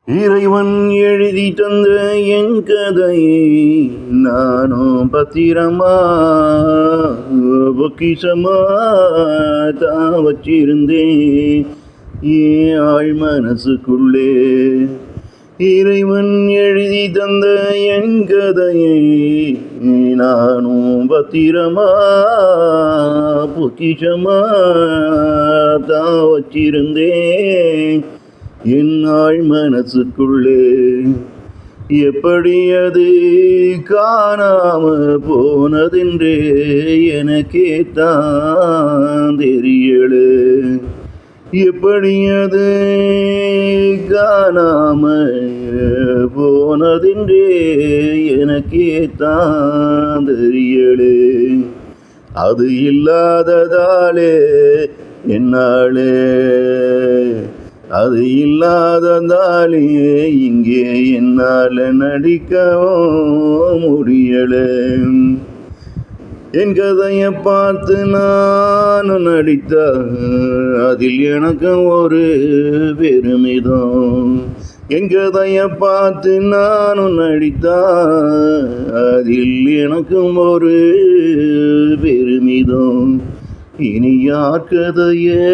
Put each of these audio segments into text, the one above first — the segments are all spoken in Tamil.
இறைவன் எழுதி தந்த என் கதையை நானும் பத்திரமா பொக்கிஷமா தான் வச்சிருந்தேன் ஏன் ஆழ் மனசுக்குள்ளே. இறைவன் எழுதி தந்த என் கதையை நானும் பத்திரமா பொக்கிஷமா தான் வச்சிருந்தேன் என் ஆழ் மனசுக்குள்ளே. எப்படி அது காணாம போனதென்றே எனக்கே தான் தெரியல. எப்படி அது காணாம போனதென்றே எனக்கே தான் தெரியல. அது இல்லாததாலே என்னாலே, அது இல்லாததாலே இங்கே என்னால் நடிக்கவும் முடியல. என் கதையை பார்த்து நானும் நடித்தா அதில் எனக்கு ஒரு பெருமிதம். என் கதையை பார்த்து நானும் நடித்தா அதில் எனக்கும் ஒரு பெருமிதம். இனி யார் கதையை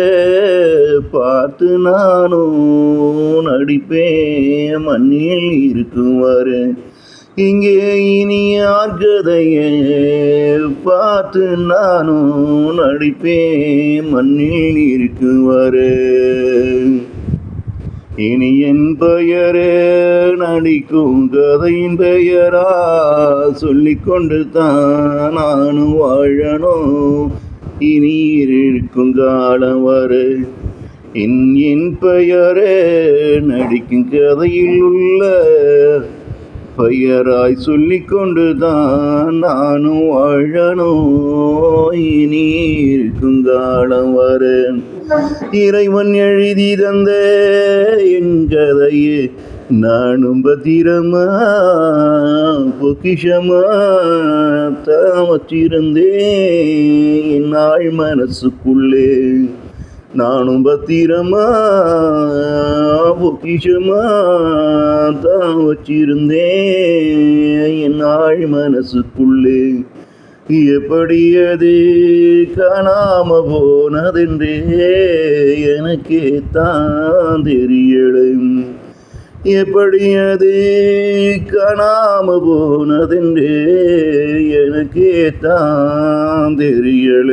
பார்த்து நானும் நடிப்பேன் மண்ணில் இருக்குவாரு இங்கே. இனி யார் கதையை பார்த்து நானும் நடிப்பேன் மண்ணில் இருக்குவாரு. இனி என் பெயரே நடிக்கும் கதையின் பெயரா சொல்லிக்கொண்டு தான் நானும் வாழணும் இனி இருக்கும் காலம் வரை. என் பெயரே நடிக்கும் கதையில் உள்ள பெயராய் சொல்லிக்கொண்டு தான் நானும் வாழணும் இனி இருக்கும் காலம் வரை. இறைவன் எழுதி தந்த என் கதையே நானும் பத்திரமா பொக்கிஷமா தான் வச்சிருந்தேன் என் ஆழ் மனசுக்குள்ளே. நானும் பத்திரமா பொக்கிஷமா தான் வச்சிருந்தேன் என் ஆழ் மனசுக்குள்ளே. எப்படி அது காணாம போனதென்றே எனக்கே தான் தெரியல. எப்படி அது காணாம போனதென்றே எனக்கே தான் தெரியல.